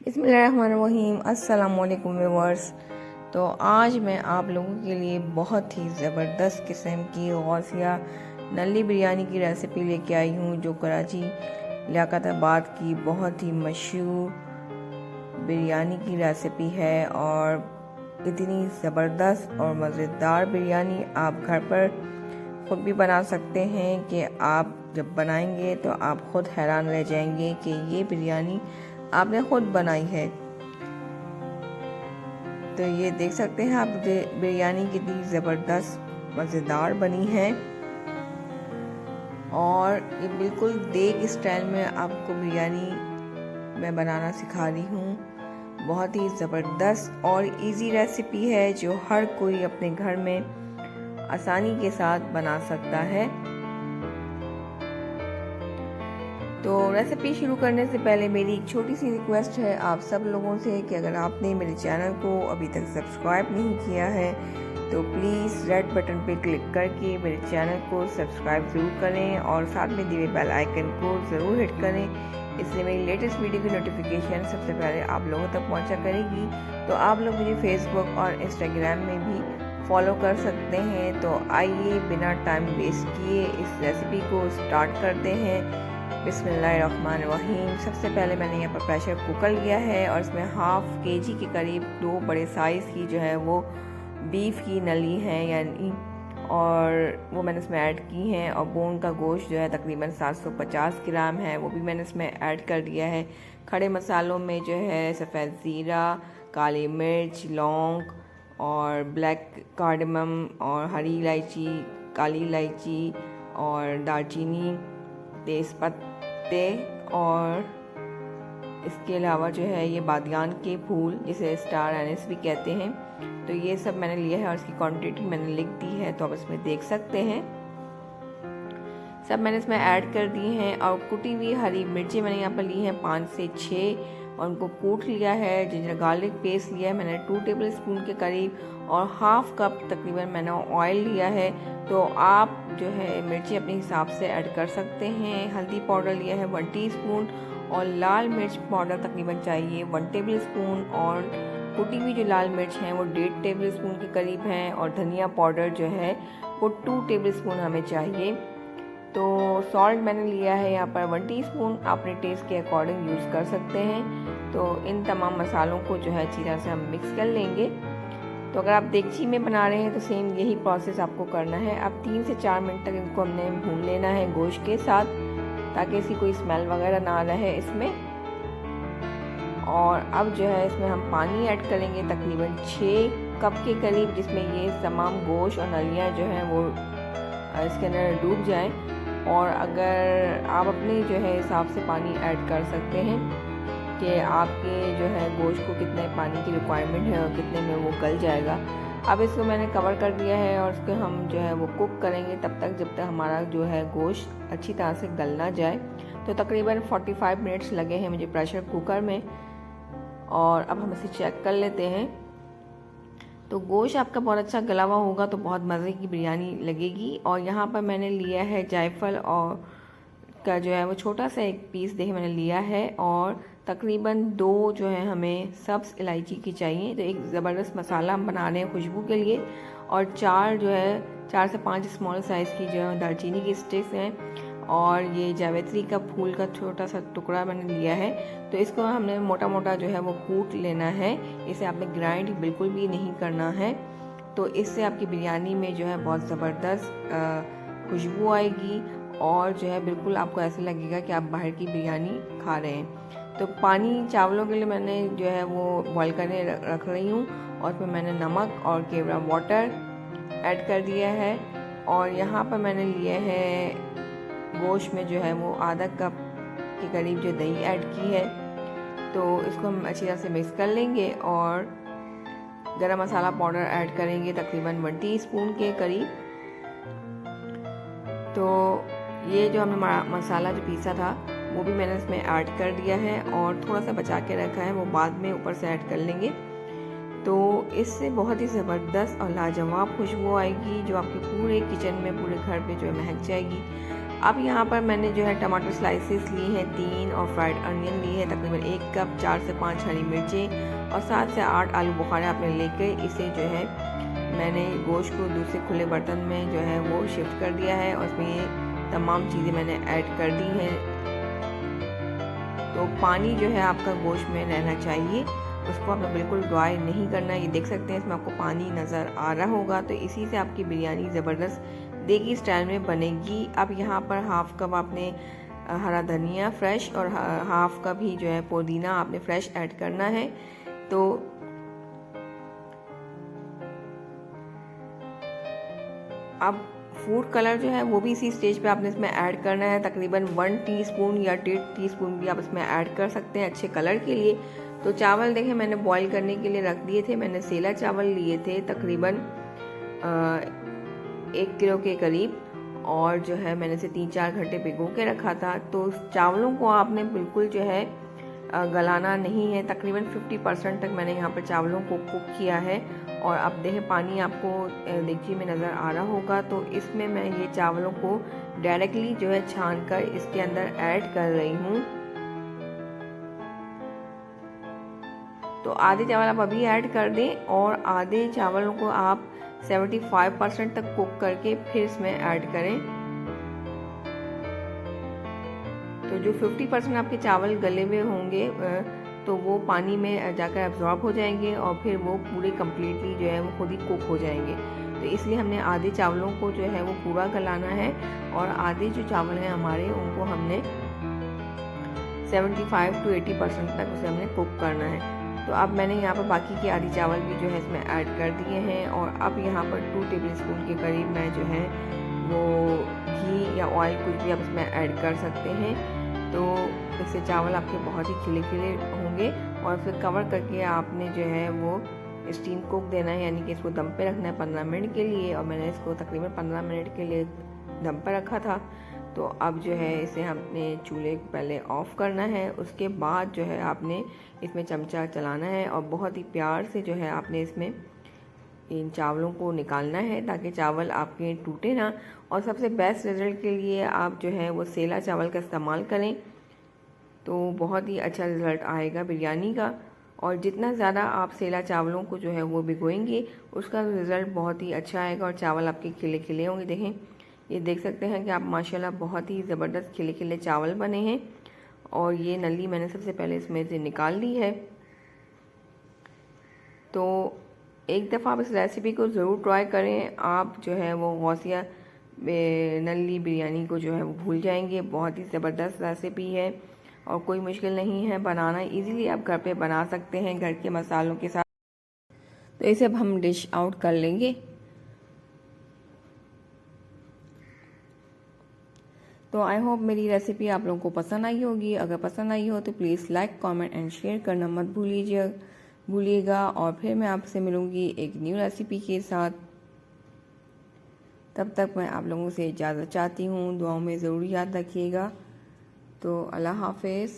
बिस्मिल्लाहिर्रहमानिर्रहीम। अस्सलाम वालेकुम व्यूअर्स। तो आज मैं आप लोगों के लिए बहुत ही ज़बरदस्त किस्म की गौसिया नली बिरयानी की रेसिपी लेके आई हूँ, जो कराची लियाकताबाद की बहुत ही मशहूर बिरयानी की रेसिपी है। और इतनी ज़बरदस्त और मज़ेदार बिरयानी आप घर पर ख़ुद भी बना सकते हैं कि आप जब बनाएंगे तो आप ख़ुद हैरान रह जाएंगे कि ये बिरयानी आपने ख़ुद बनाई है। तो ये देख सकते हैं आप बिरयानी कितनी ज़बरदस्त मज़ेदार बनी है। और ये बिल्कुल देग स्टाइल में आपको बिरयानी मैं बनाना सिखा रही हूँ। बहुत ही ज़बरदस्त और इजी रेसिपी है जो हर कोई अपने घर में आसानी के साथ बना सकता है। तो रेसिपी शुरू करने से पहले मेरी एक छोटी सी रिक्वेस्ट है आप सब लोगों से कि अगर आपने मेरे चैनल को अभी तक सब्सक्राइब नहीं किया है तो प्लीज़ रेड बटन पे क्लिक करके मेरे चैनल को सब्सक्राइब ज़रूर करें और साथ में दिए बेल आइकन को ज़रूर हिट करें। इससे मेरी लेटेस्ट वीडियो की नोटिफिकेशन सबसे पहले आप लोगों तक पहुंचा करेगी। तो आप लोग मुझे फेसबुक और इंस्टाग्राम में भी फॉलो कर सकते हैं। तो आइए बिना टाइम वेस्ट किए इस रेसिपी को स्टार्ट करते हैं। बिस्मिल्लाहिर्रहमानिर्रहीम। सबसे पहले मैंने यहाँ पर प्रेशर कुकर लिया है और इसमें हाफ केजी के करीब 2 बड़े साइज़ की जो है वो बीफ की नली है यानी, और वो मैंने इसमें ऐड की हैं। और बोन का गोश्त जो है तकरीबन 750 ग्राम है, वो भी मैंने इसमें ऐड कर दिया है। खड़े मसालों में जो है सफ़ेद ज़ीरा, काली मिर्च, लौंग और ब्लैक कार्डमम और हरी इलायची, काली इलायची और दालचीनी, तेज़पत्ते और इसके अलावा जो है ये बादियान के फूल जिसे स्टार एनिस भी कहते हैं। तो ये सब मैंने लिया है और इसकी क्वांटिटी मैंने लिख दी है, तो आप इसमें देख सकते हैं। सब मैंने इसमें ऐड कर दी हैं। और कुटी हुई हरी मिर्ची मैंने यहाँ पर ली हैं 5 से 6 और उनको कूट लिया है। जिंजर गार्लिक पेस्ट लिया है मैंने 2 टेबल स्पून के करीब और हाफ कप तकरीबन मैंने ऑयल लिया है। तो आप जो है मिर्ची अपने हिसाब से ऐड कर सकते हैं। हल्दी पाउडर लिया है 1 टीस्पून और लाल मिर्च पाउडर तकरीबन चाहिए 1 टेबल स्पून और कुटी हुई जो लाल मिर्च हैं वो 1.5 टेबल स्पून के करीब हैं। और धनिया पाउडर जो है वो 2 टेबल स्पून हमें चाहिए। तो सॉल्ट मैंने लिया है यहाँ पर 1 टीस्पून, अपने टेस्ट के अकॉर्डिंग यूज़ कर सकते हैं। तो इन तमाम मसालों को जो है अच्छी तरह से हम मिक्स कर लेंगे। तो अगर आप देगची में बना रहे हैं तो सेम यही प्रोसेस आपको करना है। अब 3 से 4 मिनट तक इनको हमने भून लेना है गोश्त के साथ, ताकि इसकी कोई स्मेल वगैरह ना रहे इसमें। और अब जो है इसमें हम पानी ऐड करेंगे तकरीबन 6 कप के करीब, जिसमें ये तमाम गोश्त और नलियाँ जो हैं वो इसके अंदर डूब जाएं। और अगर आप अपने जो है हिसाब से पानी ऐड कर सकते हैं कि आपके जो है गोश्त को कितने पानी की रिक्वायरमेंट है और कितने में वो गल जाएगा। अब इसको मैंने कवर कर दिया है और इसको हम जो है वो कुक करेंगे तब तक जब तक हमारा जो है गोश्त अच्छी तरह से गल ना जाए। तो तकरीबन 45 मिनट्स लगे हैं मुझे प्रेशर कुकर में। और अब हम इसे चेक कर लेते हैं। तो गोश्त आपका बहुत अच्छा गला हुआ होगा तो बहुत मज़े की बिरयानी लगेगी। और यहाँ पर मैंने लिया है जायफल और का जो है वो छोटा सा एक पीस देखिए मैंने लिया है। और तकरीबन 2 जो है हमें सब्ज़ इलायची की चाहिए। तो एक ज़बरदस्त मसाला हम बना रहे हैं खुशबू के लिए। और 4 जो है 4 से 5 स्मॉल साइज़ की जो है दालचीनी की स्टिक्स हैं। और ये जावित्री का फूल का छोटा सा टुकड़ा मैंने लिया है। तो इसको हमने मोटा मोटा जो है वो कूट लेना है। इसे आपने ग्राइंड बिल्कुल भी नहीं करना है। तो इससे आपकी बिरयानी में जो है बहुत ज़बरदस्त खुशबू आएगी और जो है बिल्कुल आपको ऐसा लगेगा कि आप बाहर की बिरयानी खा रहे हैं। तो पानी चावलों के लिए मैंने जो है वो बॉईल करने रख रही हूँ और उसमें मैंने नमक और केवड़ा वाटर ऐड कर दिया है। और यहाँ पर मैंने लिए है गोश्त में जो है वो आधा कप के करीब जो दही ऐड की है। तो इसको हम अच्छी तरह से मिक्स कर लेंगे और गरम मसाला पाउडर ऐड करेंगे तकरीबन 1 टीस्पून के करीब। तो ये जो हमने मसाला जो पीसा था वो भी मैंने इसमें ऐड कर दिया है और थोड़ा सा बचा के रखा है, वो बाद में ऊपर से ऐड कर लेंगे। तो इससे बहुत ही ज़बरदस्त और लाजवाब खुशबू आएगी जो आपके पूरे किचन में पूरे घर पे जो है महक जाएगी। अब यहाँ पर मैंने जो है टमाटर स्लाइसेस ली हैं 3 और फ्राइड अनियन ली है तकरीबन 1 कप, 4 से 5 हरी मिर्चें और 7 से 8 आलू बुखारे आपने लेकर इसे जो है मैंने गोश्त को दूसरे खुले बर्तन में जो है वो शिफ्ट कर दिया है और इसमें ये तमाम चीज़ें मैंने ऐड कर दी हैं। तो पानी जो है आपका गोश्त में रहना चाहिए, उसको आपने बिल्कुल ड्राई नहीं करना है। ये देख सकते हैं इसमें आपको पानी नज़र आ रहा होगा। तो इसी से आपकी बिरयानी ज़बरदस्त देगी स्टाइल में बनेगी। अब यहाँ पर हाफ़ कप आपने हरा धनिया फ्रेश और हाफ़ कप ही जो है पुदीना आपने फ्रेश ऐड करना है। तो अब फूड कलर जो है वो भी इसी स्टेज पे आपने इसमें ऐड करना है, तकरीबन 1 टीस्पून या 1.5 टीस्पून भी आप इसमें ऐड कर सकते हैं अच्छे कलर के लिए। तो चावल देखें मैंने बॉईल करने के लिए रख दिए थे, मैंने सेला चावल लिए थे तकरीबन 1 किलो के करीब और जो है मैंने इसे 3-4 घंटे भिगो के रखा था। तो चावलों को आपने बिल्कुल जो है गलाना नहीं है, तकरीबन 50% तक मैंने यहाँ पर चावलों को कुक किया है। और अब देखें पानी आपको देखिए में नज़र आ रहा होगा। तो इसमें मैं ये चावलों को डायरेक्टली जो है छान कर इसके अंदर ऐड कर रही हूँ। तो आधे चावल आप अभी ऐड कर दें और आधे चावलों को आप 75% तक कुक करके फिर इसमें ऐड करें। तो जो 50% आपके चावल गले हुए होंगे तो वो पानी में जाकर एब्जॉर्ब हो जाएंगे और फिर वो पूरे कम्प्लीटली जो है वो खुद ही कुक हो जाएंगे। तो इसलिए हमने आधे चावलों को जो है वो पूरा गलाना है और आधे जो चावल हैं हमारे उनको हमने 75 to 80% तक उसे हमने कुक करना है। तो अब मैंने यहाँ पर बाकी के आधी चावल भी जो है इसमें ऐड कर दिए हैं और अब यहाँ पर 2 टेबलस्पून के करीब मैं जो है वो घी या ऑयल कुछ भी आप इसमें ऐड कर सकते हैं। तो इससे चावल आपके बहुत ही खिले खिले होंगे और फिर कवर करके आपने जो है वो स्टीम कुक देना है, यानी कि इसको दम पे रखना है 15 मिनट के लिए। और मैंने इसको तकरीबन 15 मिनट के लिए दम पर रखा था। तो अब जो है इसे हमने चूल्हे को पहले ऑफ़ करना है, उसके बाद जो है आपने इसमें चमचा चलाना है और बहुत ही प्यार से जो है आपने इसमें इन चावलों को निकालना है ताकि चावल आपके टूटे ना। और सबसे बेस्ट रिज़ल्ट के लिए आप जो है वो सेला चावल का इस्तेमाल करें तो बहुत ही अच्छा रिज़ल्ट आएगा बिरयानी का। और जितना ज़्यादा आप सेला चावलों को जो है वो भिगोएंगे उसका रिज़ल्ट बहुत ही अच्छा आएगा और चावल आपके खिले खिले होंगे। देखें ये देख सकते हैं कि आप माशाल्लाह बहुत ही ज़बरदस्त खिले खिले चावल बने हैं। और ये नली मैंने सबसे पहले इसमें से निकाल ली है। तो एक दफ़ा आप इस रेसिपी को ज़रूर ट्राई करें, आप जो है वो गौसिया नली बिरयानी को जो है वो भूल जाएंगे। बहुत ही ज़बरदस्त रेसिपी है और कोई मुश्किल नहीं है बनाना, इजीली आप घर पे बना सकते हैं घर के मसालों के साथ। तो इसे अब हम डिश आउट कर लेंगे। तो आई होप मेरी रेसिपी आप लोगों को पसंद आई होगी। अगर पसंद आई हो तो please like comment and share करना मत भूलिएगा। और फिर मैं आपसे मिलूँगी एक न्यू रेसिपी के साथ। तब तक मैं आप लोगों से इजाज़त चाहती हूँ, दुआओं में ज़रूर याद रखिएगा। तो अल्लाह हाफ़िज़।